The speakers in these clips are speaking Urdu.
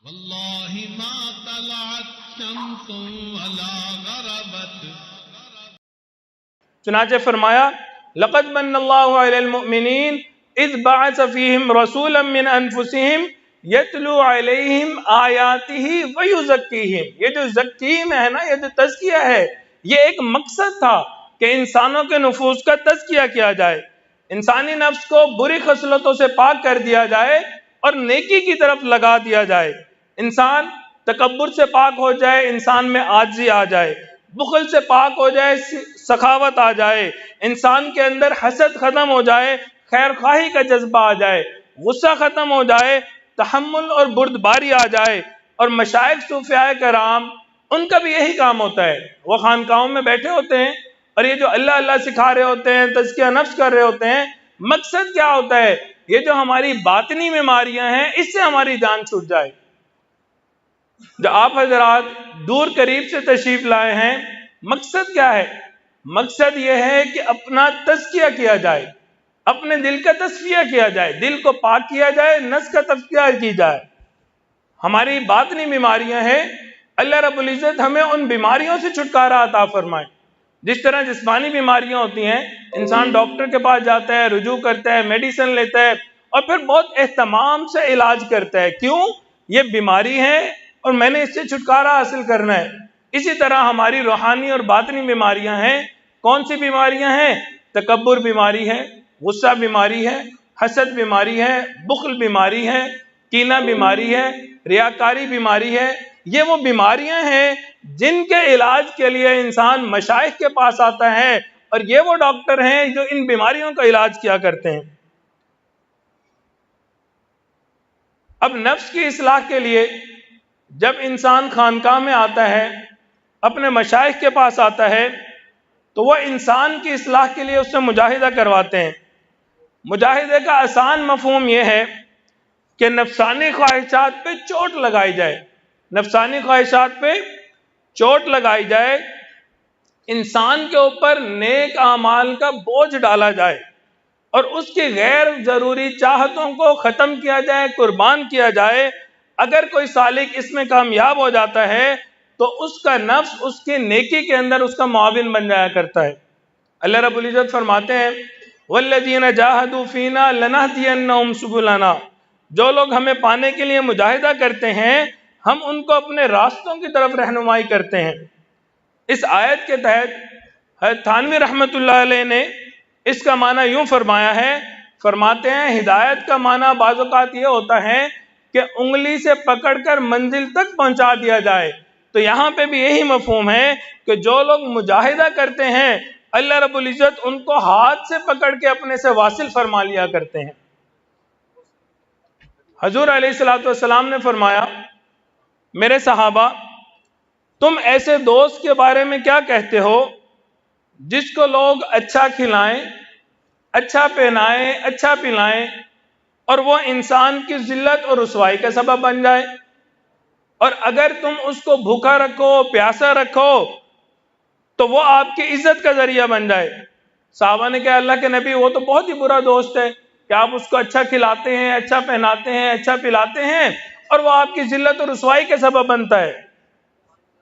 واللہ ما طلعت شمس ولا غربت. چنانچہ فرمایا لقد من اللہ علی المؤمنین اذ بعث فیہم رسولا من انفسہم یتلو علیہم آیاتہ ویزکیہم. یہ جو زکیم ہے نا، یہ جو تزکیہ ہے، یہ ایک مقصد تھا کہ انسانوں کے نفوس کا تزکیہ کیا جائے، انسانی نفس کو بری خصلتوں سے پاک کر دیا جائے اور نیکی کی طرف لگا دیا جائے. انسان تکبر سے پاک ہو جائے، انسان میں عاجزی آ جائے، بخل سے پاک ہو جائے، سخاوت آ جائے، انسان کے اندر حسد ختم ہو جائے، خیر خواہی کا جذبہ آ جائے، غصہ ختم ہو جائے، تحمل اور بردباری آ جائے. اور مشائخ صوفیاء کرام، ان کا بھی یہی کام ہوتا ہے. وہ خانقاہوں میں بیٹھے ہوتے ہیں اور یہ جو اللہ اللہ سکھا رہے ہوتے ہیں، تزکیہ نفس کر رہے ہوتے ہیں. مقصد کیا ہوتا ہے؟ یہ جو ہماری باطنی بیماریاں ہیں، اس سے ہماری جان چھوٹ جائے. جو آپ حضرات دور قریب سے تشریف لائے ہیں، مقصد کیا ہے؟ مقصد یہ ہے کہ اپنا تزکیہ کیا جائے، اپنے دل کا تصفیہ کیا جائے، دل کو پاک کیا جائے، نفس کا تزکیہ کی جائے. ہماری باطنی بیماریاں ہیں، اللہ رب العزت ہمیں ان بیماریوں سے چھٹکارا عطا فرمائے. جس طرح جسمانی بیماریاں ہوتی ہیں، انسان ڈاکٹر کے پاس جاتا ہے، رجوع کرتا ہے، میڈیسن لیتا ہے اور پھر بہت اہتمام سے علاج کرتا ہے. کیوں؟ یہ بیماری ہے اور میں نے اس سے چھٹکارا حاصل کرنا ہے. اسی طرح ہماری روحانی اور باطنی بیماریاں ہیں. کون سی بیماریاں ہیں؟ تکبر بیماری ہے، غصہ بیماری ہے، حسد بیماری ہے، بخل بیماری ہے، کینہ بیماری ہے، ریاکاری بیماری ہے. یہ وہ بیماریاں ہیں جن کے علاج کے لیے انسان مشائخ کے پاس آتا ہے اور یہ وہ ڈاکٹر ہیں جو ان بیماریوں کا علاج کیا کرتے ہیں. اب نفس کی اصلاح کے لیے جب انسان خانقاہ میں آتا ہے، اپنے مشائخ کے پاس آتا ہے، تو وہ انسان کی اصلاح کے لیے اس سے مجاہدہ کرواتے ہیں. مجاہدے کا آسان مفہوم یہ ہے کہ نفسانی خواہشات پہ چوٹ لگائی جائے، نفسانی خواہشات پہ چوٹ لگائی جائے، انسان کے اوپر نیک اعمال کا بوجھ ڈالا جائے اور اس کی غیر ضروری چاہتوں کو ختم کیا جائے، قربان کیا جائے. اگر کوئی سالک اس میں کامیاب ہو جاتا ہے تو اس کا نفس اس کی نیکی کے اندر اس کا معاون بن جایا کرتا ہے. اللہ رب العزت فرماتے ہیں والذین جاہدوا فینا لنہدینہم سبلنا. جو لوگ ہمیں پانے کے لیے مجاہدہ کرتے ہیں، ہم ان کو اپنے راستوں کی طرف رہنمائی کرتے ہیں. اس آیت کے تحت حضرت تھانوی رحمۃ اللہ علیہ نے اس کا معنی یوں فرمایا ہے. فرماتے ہیں ہدایت کا معنی بعض اوقات یہ ہوتا ہے کہ انگلی سے پکڑ کر منزل تک پہنچا دیا جائے. تو یہاں پہ بھی یہی مفہوم ہے کہ جو لوگ مجاہدہ کرتے ہیں، اللہ رب العزت ان کو ہاتھ سے پکڑ کے اپنے سے واصل فرما لیا کرتے ہیں. حضور علیہ الصلوۃ والسلام نے فرمایا میرے صحابہ، تم ایسے دوست کے بارے میں کیا کہتے ہو جس کو لوگ اچھا کھلائیں، اچھا پہنائیں، اچھا پلائیں اور وہ انسان کی ذلت اور رسوائی کا سبب بن جائے، اور اگر تم اس کو بھوکا رکھو، پیاسا رکھو تو وہ آپ کی عزت کا ذریعہ بن جائے. صحابہ نے کہا اللہ کے نبی، وہ تو بہت ہی برا دوست ہے کہ آپ اس کو اچھا کھلاتے ہیں، اچھا پہناتے ہیں، اچھا پلاتے ہیں اور وہ آپ کی ذلت اور رسوائی کا سبب بنتا ہے.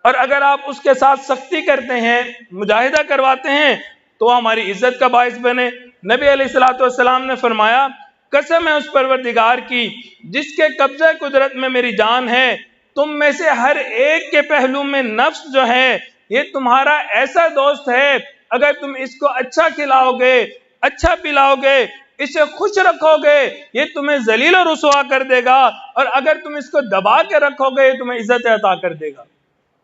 اور اگر آپ اس کے ساتھ سختی کرتے ہیں، مجاہدہ کرواتے ہیں تو وہ ہماری عزت کا باعث بنے. نبی علیہ الصلوۃ والسلام نے فرمایا قسم ہے اس پروردگار کی جس کے قبضہ قدرت میں میری جان ہے، تم میں سے ہر ایک کے پہلو میں نفس جو ہے یہ تمہارا ایسا دوست ہے، اگر تم اس کو اچھا کھلاؤ گے، اچھا پلاؤ گے، اسے خوش رکھو گے، یہ تمہیں ذلیل و رسوا کر دے گا، اور اگر تم اس کو دبا کے رکھو گے یہ تمہیں عزت عطا کر دے گا.